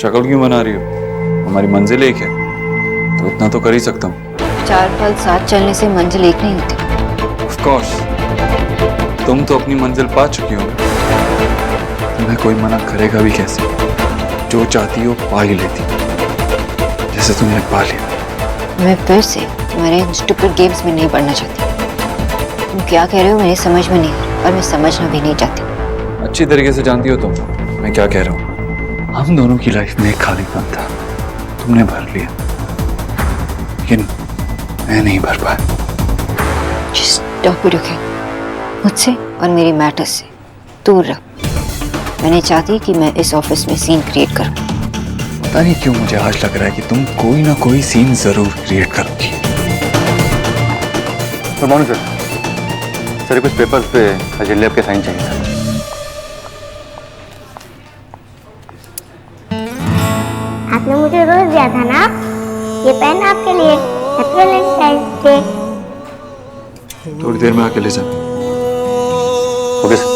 शक्ल क्यों बना रही हो? हमारी मंजिल एक है तो इतना तो कर ही सकता हूँ। 4 पल साथ चलने से मंजिल एक नहीं होती। ऑफ कोर्स, तुम तो अपनी मंजिल पा चुकी हो। तुम्हें कोई मना करेगा भी कैसे? जो चाहती हो पा ही लेती, जैसे तुमने पा लिया। मैं फिर से तुम्हारे इन स्टूपिड गेम्स में नहीं पढ़ना चाहती। तुम क्या कह रहे हो मेरी समझ में नहीं आ रहा, और मैं समझना भी नहीं चाहती। अच्छी तरीके से जानती हो तुम मैं क्या कह रहा हूँ। हम दोनों की लाइफ में एक खालीपन था, तुमने भर लिया, लेकिन मैं नहीं भर पाया। Just stop it, okay? मुझसे और मेरी मैटर्स से दूर रहो। मैं नहीं चाहती कि मैं इस ऑफिस में सीन क्रिएट करूं। पता नहीं क्यों मुझे आज लग रहा है कि तुम कोई ना कोई सीन जरूर क्रिएट करोगी। गुड मॉर्निंग सर, कुछ पेपर्स पे अजय लैब के साइन चाहिए सर। आपने मुझे रोज दिया था ना, ये पेन आपके लिए। Happy Valentine's day. थोड़ी देर में आके ले जा। Okay sir.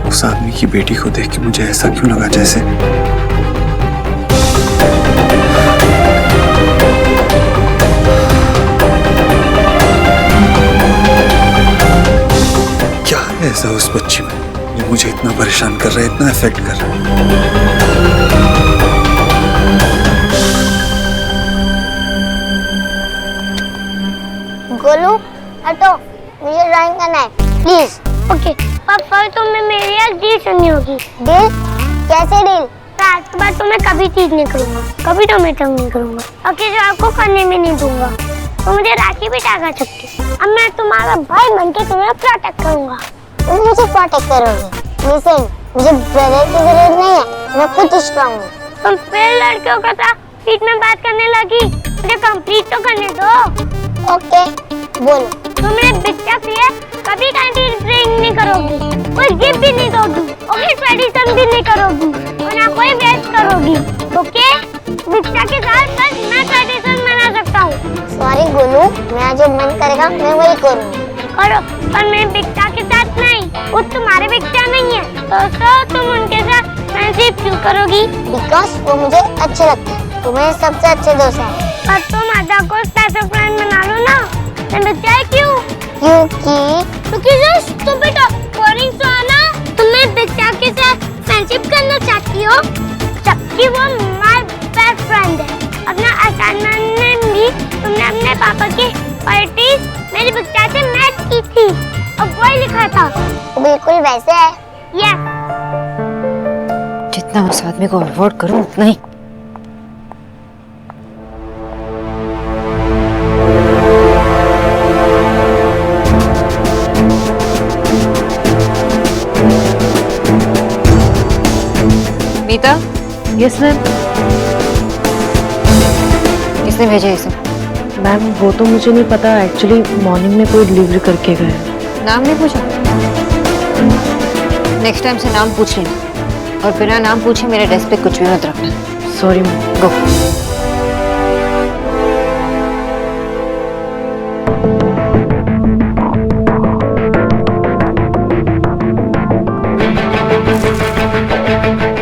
उस आदमी की बेटी को देख के मुझे ऐसा क्यों लगा जैसे क्या है ऐसा उस बच्ची में जो मुझे इतना परेशान कर रहा है, इतना इफेक्ट कर रहा है। गोलू हटो, मुझे ड्राइंग करना है प्लीज। ओके पापा, तुम्हें मेरी आज डील सुननी होगी। डील? कैसे डील? आज के बाद तुम्हें कभी चीज नहीं करूंगा, कभी तुम्हें तंग नहीं करूंगा, और किसी आपको करने में नहीं दूंगा। तो मुझे राखी भी टांगा सकती। अब मैं तुम्हारा भाई बनके तुम्हें प्रोटेक्ट करूंगा। तुम मुझे प्रोटेक्ट करोगे? लिसन, मुझे ब्रदर की जरूरत नहीं है, मैं खुद स्ट्रांग हूँ। तुम फिर लड़कियों का था बीच में बात करने लगी, मुझे कंप्लीट तो करने दो। ओके बोलो। तुमने बिच्चा पिए कभी कैंटीन ड्रिंक नहीं करोगी, कोई गिफ्ट भी नहीं दोगी, और ट्रेडिशन भी नहीं करोगी, और ना कोई वेस्ट करोगी। ओके? बिच्चा के साथ बस मैं ट्रेडिशन मना सकता हूँ। सॉरी गोलू, मेरा जो मन करेगा मैं वही करूँगी। करो, पर मैं बिच्चा के साथ नहीं, वो तुम्हारे बिच्चा नहीं है, तो तुम उनके साथ फ्रेंडशिप क्यों करोगी? बिकॉज वो मुझे अच्छे लगते हैं, तुम्हें सबसे अच्छे दोस्त हैं। पर तुम आधा को स्पेशल फ्रेंड बना लो ना, मैं बिच्चा क्यों? क्योंकि तुम बेटा बोरिंग तो है ना, तुम्हें बिच्चा के साथ फ्रेंडशिप करना चाहती हो, जबकि वो माय बेस्ट फ्रेंड है। अपना असाइनमेंट में भी तुमने अपने पापा की पार्टी मेरी बिच्चा से मैच की थी, और वही लिखा था। बिल्कुल वैसे है। यस। जितना उस आदमी को अवॉइड करूं उतना ही। मीता? Yes ma'am. किसने भेजा ये सब? मैम वो तो मुझे नहीं पता, एक्चुअली मॉर्निंग में कोई डिलीवरी करके गए। नाम नहीं पूछा? नेक्स्ट टाइम से नाम पूछ लेना, और बिना नाम पूछे मेरे डेस्क पे कुछ भी मत रखना। Sorry ma'am. गो।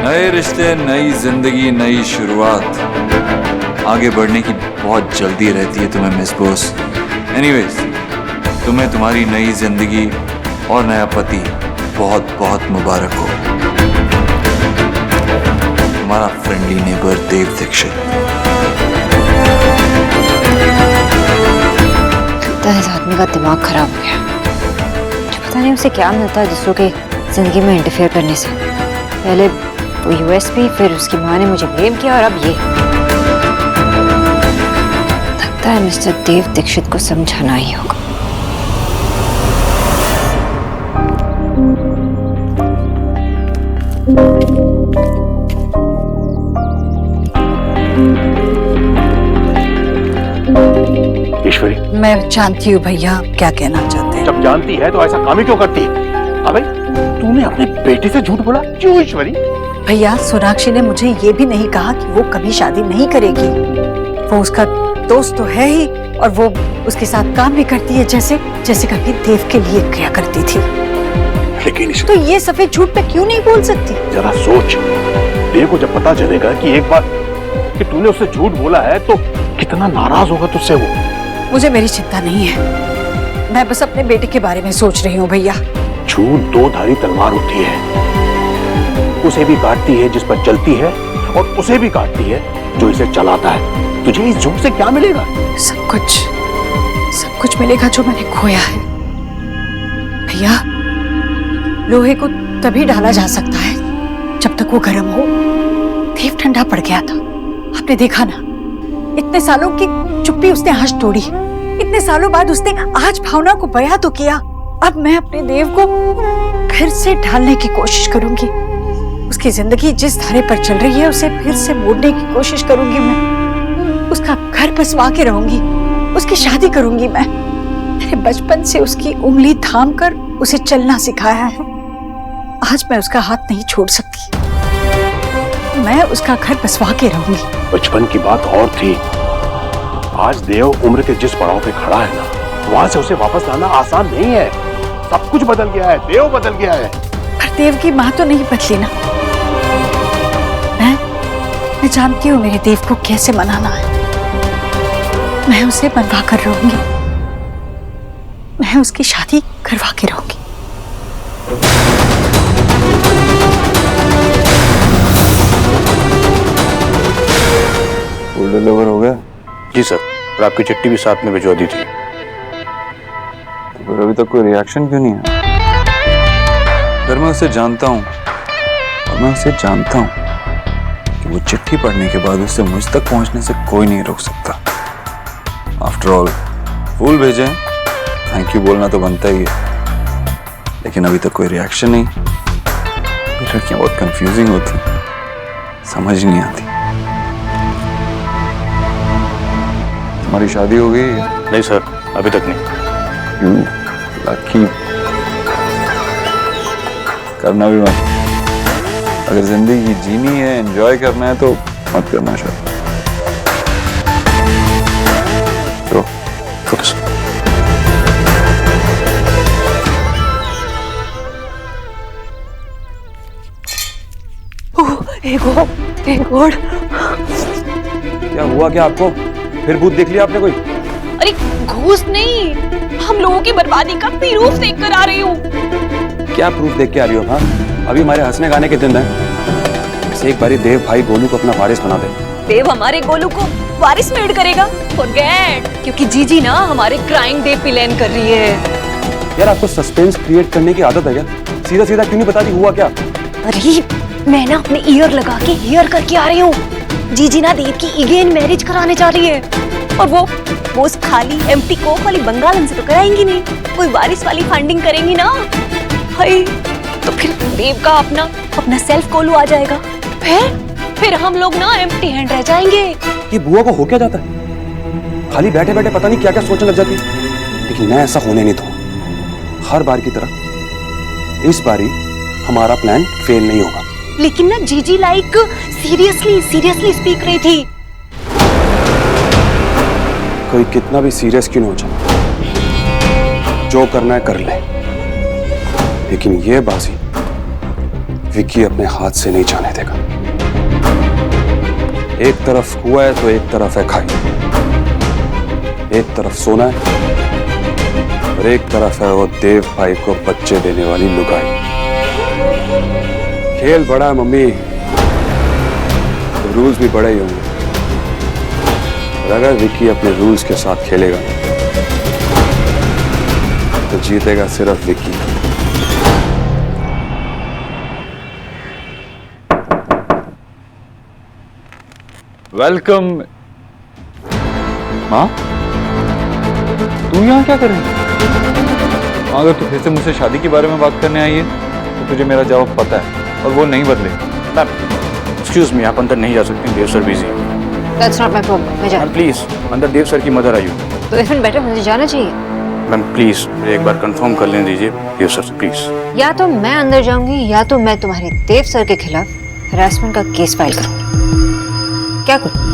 नए रिश्ते, नई जिंदगी, नई शुरुआत। आगे बढ़ने की बहुत जल्दी रहती है तुम्हें मिस बोस। एनीवेज, तुम्हें तुम्हारी नई जिंदगी और नया पति बहुत बहुत मुबारक हो। तुम्हारा फ्रेंडली नेबर देव दीक्षित। लगता है इस आदमी का दिमाग खराब हो गया। मुझे पता नहीं उसे क्या मिलता है दूसरों के जिंदगी में इंटरफेयर करने से। पहले वो यूएसपी, फिर उसकी माँ ने मुझे ब्लेम किया, और अब ये। लगता है मिस्टर देव दीक्षित को समझाना ही होगा। ईश्वरी, मैं जानती हूँ भैया क्या कहना चाहते हैं। जब जानती है तो ऐसा काम ही क्यों करती है? हाँ भाई, तूने अपने बेटे से झूठ बोला? क्यों ईश्वरी? भैया, सोनाक्षी ने मुझे ये भी नहीं कहा कि वो कभी शादी नहीं करेगी। वो उसका दोस्त तो है ही, और वो उसके साथ काम भी करती है, जैसे जैसे कभी देव के लिए किया करती थी। लेकिन तो ये सफेद झूठ पे क्यों नहीं बोल सकती? जरा सोच, देव को जब पता चलेगा कि एक बार कि तूने उससे झूठ बोला है तो कितना नाराज होगा तुझसे वो। मुझे मेरी चिंता नहीं है, मैं बस अपने बेटे के बारे में सोच रही हूँ भैया। झूठ दो धारी तलवार होती है, उसे भी काटती है जिस पर चलती है, और उसे भी काटती है जो इसे चलाता है। तुझे इस झूठ से क्या मिलेगा? सब कुछ मिलेगा जो मैंने खोया है। भैया, लोहे को तभी डाला जा सकता है जब तक वो गर्म हो। देव ठंडा पड़ गया था, आपने देखा ना। इतने सालों की चुप्पी उसने आज तोड़ी, इतने सालों बाद उसने आज भावना को बयां तो किया। अब मैं अपने देव को फिर से ढालने की कोशिश करूंगी। उसकी जिंदगी जिस धारे पर चल रही है उसे फिर से मोड़ने की कोशिश करूंगी। मैं उसका घर बसवा के रहूंगी, उसकी शादी करूंगी। मैंने बचपन से उसकी उंगली थाम कर उसे चलना सिखाया है। आज मैं उसका हाथ नहीं छोड़ सकती, मैं उसका घर बसवा के रहूंगी। बचपन की बात और थी, आज देव उम्र के जिस पड़ाव पे खड़ा है ना, वहां से उसे वापस लाना आसान नहीं है। सब कुछ बदल गया है, देव बदल गया है। पर देव की माँ तो नहीं बदली ना। मैं जानती हूँ मेरे देव को कैसे मनाना है। मैं उसे मनवा कर रहूंगी, मैं उसकी शादी करवा के रहूंगी। फूल डिलीवर हो गया? जी सर, और आपकी चिट्ठी भी साथ में भिजवा दी थी। पर अभी तक कोई रिएक्शन क्यों नहीं है? अगर मैं उसे जानता हूँ, और मैं उसे जानता हूँ कि वो चिट्ठी पढ़ने के बाद उसे मुझ तक पहुंचने से कोई नहीं रोक सकता। आफ्टर ऑल फूल भेजे, थैंक यू बोलना तो बनता ही है, लेकिन अभी तक कोई रिएक्शन नहीं। ये लड़कियां बहुत कंफ्यूजिंग होती, समझ नहीं आती। तुम्हारी शादी हो गई? नहीं सर, अभी तक नहीं। क्यों? लकी। करना भी मत। अगर जिंदगी जीनी है, एंजॉय करना है तो मत करना शायद। तो ओके सर। एक और। क्या हुआ? क्या आपको फिर भूत देख लिया आपने कोई? अरे घूस नहीं, हम लोगों की बर्बादी का प्रूफ देख कर आ रही हूँ। क्या प्रूफ देख के आ रही हो? हाँ, अभी हमारे हंसने गाने के दिन है। बस एक बारी देव भाई गोलू को अपना वारिस बना दे। देव हमारे गोलू को वारिस में ऐड करेगा? फॉरगेट, क्योंकि जीजी ना हमारे क्राइम डे प्लान कर रही है। यार, आपको सस्पेंस क्रिएट करने की आदत है क्या? सीधा सीधा क्यों नहीं बता रही हुआ क्या? अरे मैं ना अपने ईयर लगा के हेयर करके आ रही हूँ। जीजी ना देव की अगेन मैरिज कराने जा रही है, और वो उस खाली एम्प्टी कोक वाली बंगालन से तो कराएंगी नहीं, कोई वारिस वाली फंडिंग करेंगी ना। हाय, तो फिर देव का अपना सेल्फ गोलू आ जाएगा। फिर हम लोग ना एम्प्टी हैंड रह जाएंगे। ये बुआ को हो क्या जाता है? खाली बैठे बैठे पता नहीं क्या क्या सोचने लग जाती है। लेकिन मैं ऐसा होने नहीं दूंगा। हर बार की तरह इस बारी हमारा प्लान फेल नहीं होगा। लेकिन ना जीजी लाइक सीरियसली स्पीक रही थी। कोई कितना भी सीरियस क्यों ना हो जाए, जो करना है कर ले, लेकिन ये बाजी विक्की अपने हाथ से नहीं जाने देगा। एक तरफ कुआं है तो एक तरफ है खाई, एक तरफ सोना है और एक तरफ है वो देव भाई को बच्चे देने वाली लुगाई। खेल बड़ा है मम्मी, तो रूल्स भी बड़े ही होंगे। और अगर विक्की अपने रूल्स के साथ खेलेगा तो जीतेगा सिर्फ विक्की। वेलकम। माँ, तू यहाँ क्या कर रही है? अगर तू फिर से मुझसे शादी के बारे में बात करने आई है तो तुझे मेरा जवाब पता है और वो नहीं बदले। मैम, एक्सक्यूज मी, आप अंदर नहीं जा सकते, Dev sir busy. That's not my problem. मैं जा। मैम प्लीज, अंदर देव सर की मदर आई हो। तो इवन बेटर मुझे जाना चाहिए। मैम प्लीज एक बार कंफर्म कर लेने दीजिए देव सर, प्लीज। या तो मैं अंदर जाऊंगी या तो मैं तुम्हारे देव सर के खिलाफ हरासमेंट का केस फाइल करूंगी। क्या करूं?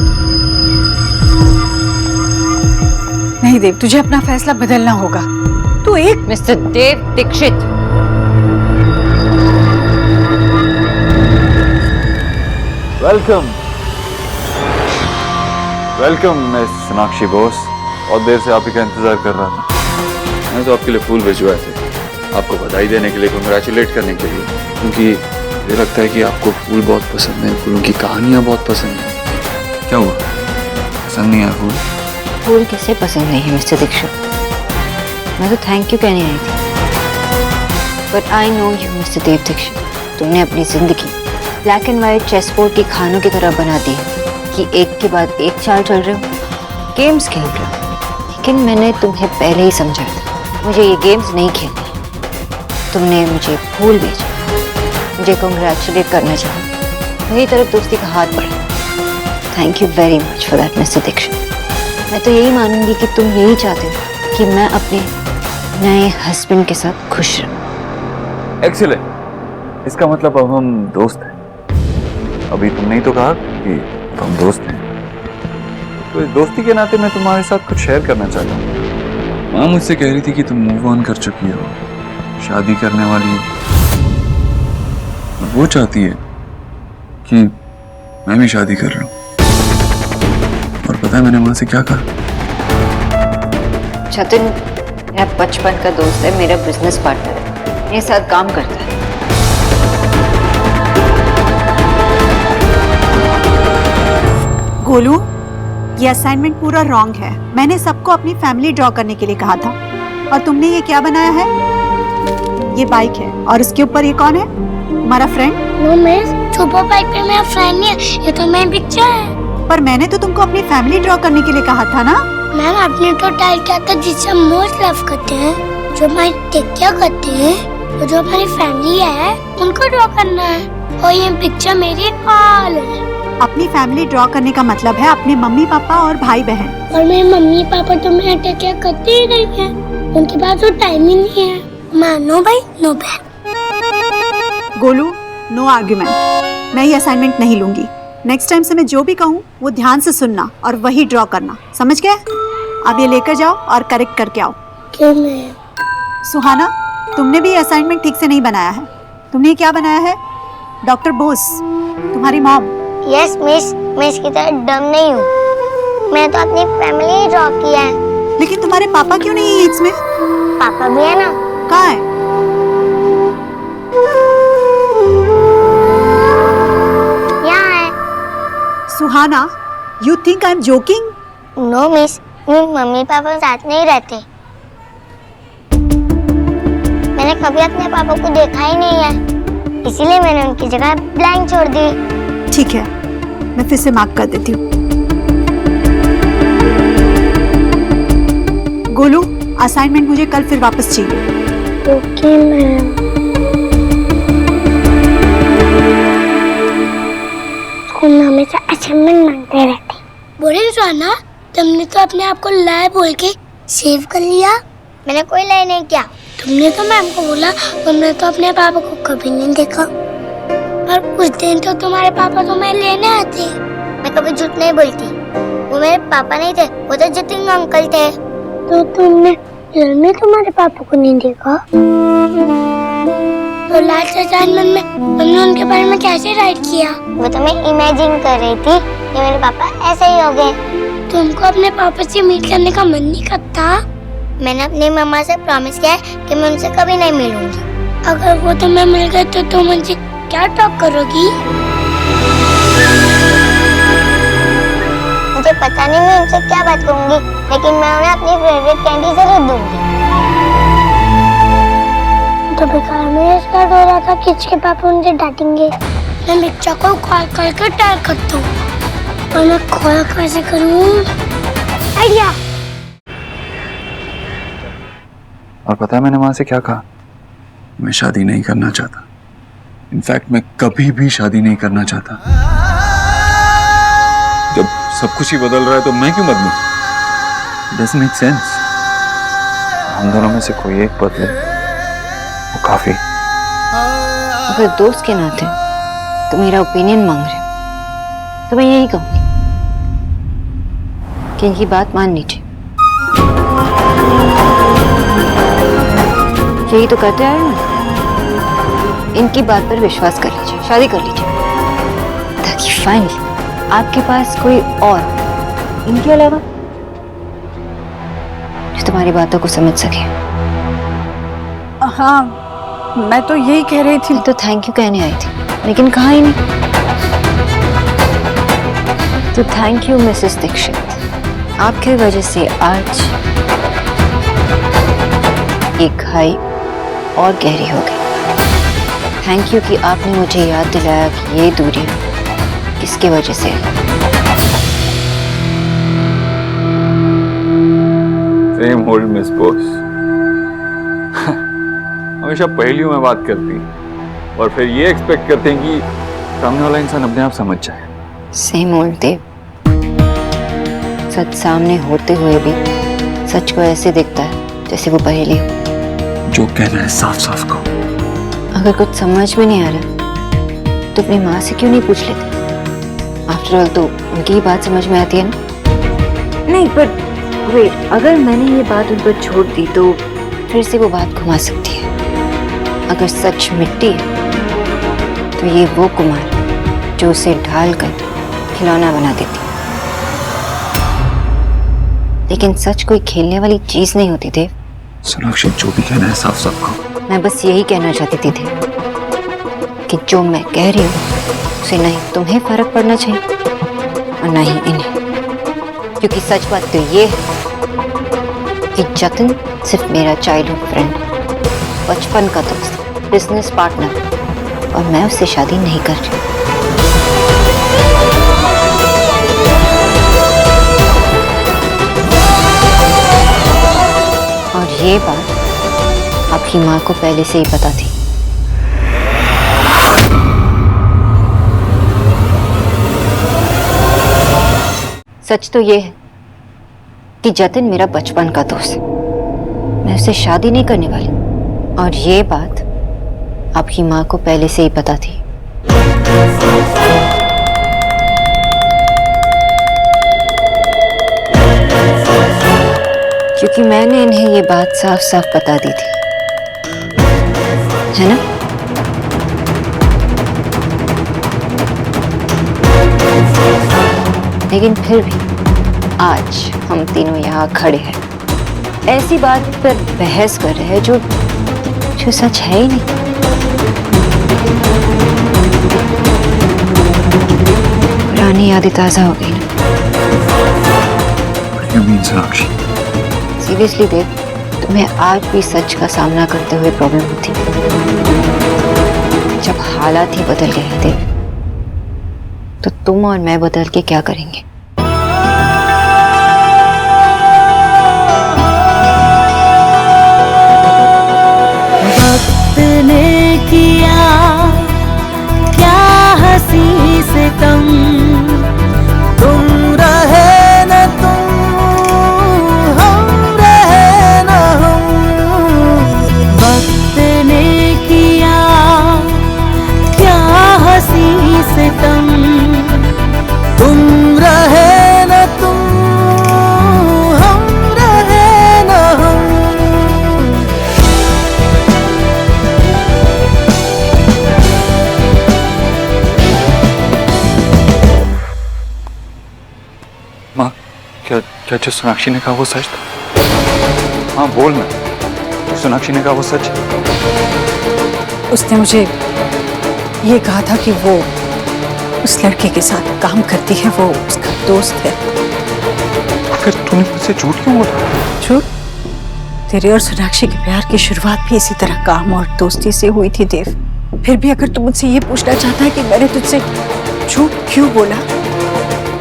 नहीं देव, तुझे अपना फैसला बदलना होगा। तू एक mister Dev Dikshit, welcome welcome miss Sonakshi Bose. बहुत देर से आप ही का इंतजार कर रहा था। मैंने तो आपके लिए फूल भिजवाए थे, आपको बधाई देने के लिए, कंग्रेचुलेट करने के लिए, क्योंकि मुझे लगता है कि आपको फूल बहुत पसंद है, फूलों की कहानियां बहुत पसंद है। क्या हुआ, पसंद नहीं आया फूल? फूल किसे पसंद नहीं है मिस्टर दीक्षित? मैं तो थैंक यू कहने आई थी। But I know you mister Dev Dikshit, तुमने अपनी जिंदगी black and white chessboard की खानों की तरह बना दी है कि एक के बाद एक चाल चल रहे हो, गेम्स खेल रहे हो। लेकिन मैंने तुम्हें पहले ही समझाया था, मुझे ये गेम्स नहीं खेलने। तुमने मुझे फूल भेजा, मुझे कॉन्ग्रेचुलेट करना चाहा, मेरी तरफ दोस्ती का हाथ बढ़ा। Thank you very much for that mister Dikshit. मैं तो यही मानूंगी कि तुम यही चाहते हो कि मैं अपने नए हस्बैंड के साथ खुश रहूं। एक्सीलेंट, इसका मतलब अब हम दोस्त हैं। अभी तुमने ही तो कहा कि हम दोस्त हैं, तो इस दोस्ती के नाते मैं तुम्हारे साथ कुछ शेयर करना चाहता हूँ। माँ मुझसे कह रही थी कि तुम मूव ऑन कर चुकी हो, शादी करने वाली हो। वो चाहती है कि मैं भी शादी कर रहा हूँ। और पता है मैंने माँ से क्या कहा? जतिन मेरा बचपन का दोस्त है, मेरा बिजनेस पार्टनर है, मेरे साथ काम करता है। गोलू, ये असाइनमेंट पूरा रॉन्ग है। मैंने सबको अपनी फैमिली ड्रॉ करने के लिए कहा था, और तुमने ये क्या बनाया है? ये बाइक है, और इसके ऊपर ये कौन है? हमारा friend? No miss, super bike पे मेरा फ्रेंड नहीं है, ये तो मेरी पिक्चर है। पर मैंने तो तुमको अपनी फैमिली ड्रॉ करने के लिए कहा था ना? मैम, आपने तो टाइल किया था जिससे हम मोस्ट लव करते हैं, जो हमारी टेक केयर करते हैं, और जो हमारी फैमिली है उनको ड्रॉ करना है। और ये पिक्चर मेरी ऑल है। अपनी फैमिली ड्रॉ करने का मतलब है अपने मम्मी पापा और भाई बहन। और मेरे मम्मी पापा तो मेरा टेक केयर करते ही नहीं है, उनके पास तो टाइम ही नहीं है। मानो भाई, नो बहन। Golu, no argument. मैं ये असाइनमेंट नहीं लूंगी। नेक्स्ट टाइम से मैं जो भी कहूँ वो ध्यान से सुनना और वही ड्रॉ करना, समझ गए? अब ये लेकर जाओ और करेक्ट करके आओ। क्यों मैम? सुहाना, तुमने भी ये असाइनमेंट ठीक से नहीं बनाया है। तुमने ये क्या बनाया है? डॉक्टर बोस, तुम्हारी मॉम। यस मिस, मैं इसकी तरह डम नहीं हूँ। मैं तो अपनी फैमिली ड्रॉ किया है। लेकिन तुम्हारे पापा क्यों नहीं है इसमें? पापा भी है ना। कहाँ है? यहाँ है। Suhana, you think I am joking? No miss, मेरे मम्मी पापा साथ नहीं रहते। मैंने कभी अपने पापा को देखा ही नहीं है, इसीलिए मैंने उनकी जगह ब्लैंक छोड़ दी। ठीक है, मैं फिर से मार्क कर देती हूँ। गोलू, असाइनमेंट मुझे कल फिर वापस चाहिए। Okay ma'am. स्कूल में हमेशा असाइनमेंट मांगते रहते। बोले सुहाना, तुमने तो अपने आप को लाए बोल के सेव कर लिया। मैंने कोई लाए नहीं किया। तुमने तो मैम को बोला तुमने तो अपने पापा को कभी नहीं देखा, और उस दिन तो तुम्हारे पापा तुम्हें लेने आते। मैं कभी झूठ नहीं बोलती, वो मेरे पापा नहीं थे, वो तो जतिन अंकल थे। तो तुमने रियल में तुम्हारे पापा को नहीं देखा? तो लास्ट असाइनमेंट में तुमने उनके बारे में कैसे राइट किया? वो तो मैं इमेजिन कर रही थी कि मेरे पापा ऐसे ही हो गए। तुमको अपने पापा से मीट करने का मन नहीं करता? मैंने अपनी मम्मा से प्रॉमिस किया है कि मैं उनसे कभी नहीं मिलूंगी। अगर वो तुम्हें मिल गए तो तुम उनसे क्या टॉक करोगी? मुझे पता नहीं मैं उनसे क्या बात करूंगी, लेकिन मैं उन्हें अपनी फेवरेट कैंडी जरूर दूंगी। तो बेकार में इसका डर रहा था कि इसके पापा मुझे डांटेंगे। मैं मिर्चा को कॉल करके ट्राई करता हूँ, और मैं कॉल कैसे करूँ? आइडिया। और पता है मैंने माँ से क्या कहा? मैं शादी नहीं करना चाहता। इनफैक्ट मैं कभी भी शादी नहीं करना चाहता। जब सब कुछ ही बदल रहा है तो मैं क्यों बदलूं? Doesn't make sense। हम दोनों में से कोई एक बदले वो काफी। अगर दोस्त के नाते तो मेरा ओपिनियन मांग रहे हो तो मैं यही कहूंगी कि इनकी बात मान लीजिए। यही तो कहते हैं ना, इनकी बात पर विश्वास कर लीजिए, शादी कर लीजिए, ताकि फाइनली आपके पास कोई और इनके अलावा जो तुम्हारी बातों को समझ सके। हाँ, मैं तो यही कह रही थी। मैं तो थैंक यू कहने आई थी, लेकिन कहा ही नहीं। तो थैंक यू मिसेस दीक्षित, आपकी वजह से आज ये खाई और गहरी हो गई। थैंक यू कि आपने मुझे याद दिलाया कि ये दूरियां किसकी वजह से है। Same old miss boss. हमेशा पहेलियों में बात करती हैं और फिर ये एक्सपेक्ट करते हैं कि सामने वाला इंसान अपने आप समझ जाए। सेम ओल्ड देव, सच सामने होते हुए भी सच को ऐसे दिखता है जैसे वो पहेली हो। जो कहना है साफ साफ कहो। अगर कुछ समझ में नहीं आ रहा तो अपनी माँ से क्यों नहीं पूछ लेते? आफ्टर ऑल तो उनकी ही बात समझ में आती है ना। नहीं, पर वेट, अगर मैंने ये बात उन पर छोड़ दी तो फिर से वो बात घुमा सकती है। अगर सच मिट्टी है तो ये वो कुमार जो उसे ढाल कर खिलौना बना देती। लेकिन सच कोई खेलने वाली चीज नहीं होती देव। सोनाक्षी, जो भी कहना है साफ साफ कहो। मैं बस यही कहना चाहती थी देव कि जो मैं कह रही हूँ उसे नहीं तुम्हें फर्क पड़ना चाहिए और ना ही इन्हें, क्योंकि सच बात तो ये है कि जतिन सिर्फ मेरा चाइल्डहुड फ्रेंड, बचपन का दोस्त, बिजनेस पार्टनर, और मैं उससे शादी नहीं कर रही। और ये बात आपकी माँ को पहले से ही पता थी। सच तो ये है कि जतिन मेरा बचपन का दोस्त है, मैं उससे शादी नहीं करने वाली, और ये बात आपकी माँ को पहले से ही पता थी। क्योंकि मैंने इन्हें ये बात साफ साफ बता दी थी, है ना? लेकिन फिर भी आज हम तीनों यहाँ खड़े हैं, ऐसी बात पर बहस कर रहे हैं जो सच है ही नहीं। पुरानी यादें ताजा हो गई ना। सोनाक्षी, सीरियसली देव, तुम्हें आज भी सच का सामना करते हुए प्रॉब्लम होती? जब हालात ही बदल गए हैं देव, तो तुम और मैं बदल के क्या करेंगे? वक्त ने किया क्या हंसी से कम, तुम रहे न तुम, हम रहे न हम। वक्त ने किया क्या हंसी से कम, तुम रहे न तुम, हम रहे न हम। माँ, क्या क्या जो सोनाक्षी ने कहा वो सच था? हाँ बोल ना, सोनाक्षी ने कहा वो सच? उसने मुझे ये कहा था कि वो उस लड़के के साथ काम करती है, वो उसका दोस्त है। फिर तूने मुझसे झूठ क्यों बोला? झूठ? तेरे और सोनाक्षी के प्यार की शुरुआत भी इसी तरह काम और दोस्ती से हुई थी देव। फिर भी अगर तू मुझसे ये पूछना चाहता है कि मैंने तुझसे झूठ क्यों बोला,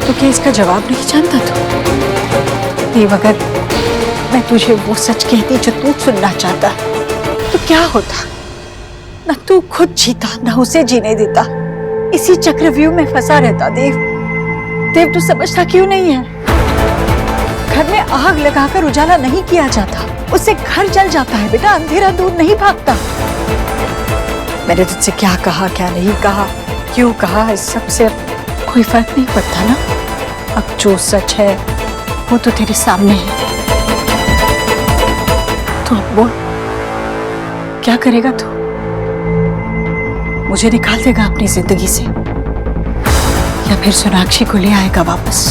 तो क्या इसका जवाब नहीं जानता तू? देव, अगर मैं तुझे वो सच कहती जो तू सुनना चाहता तो क्या होता? न तू खुद जीता, न उसे जीने देता, इसी चक्रव्यूह में फंसा रहता। देव, देव तू समझता क्यों नहीं है? घर में आग लगाकर उजाला नहीं किया जाता, उससे घर जल जाता है बेटा, अंधेरा दूर नहीं भागता। मैंने तुझसे क्या कहा क्या नहीं कहा, क्यों कहा, इस सब से अब कोई फर्क नहीं पड़ता ना। अब जो सच है वो तो तेरे सामने है। तो अब बोल, क्या करेगा तू? मुझे निकाल देगा अपनी जिंदगी से या फिर सोनाक्षी को ले आएगा वापस?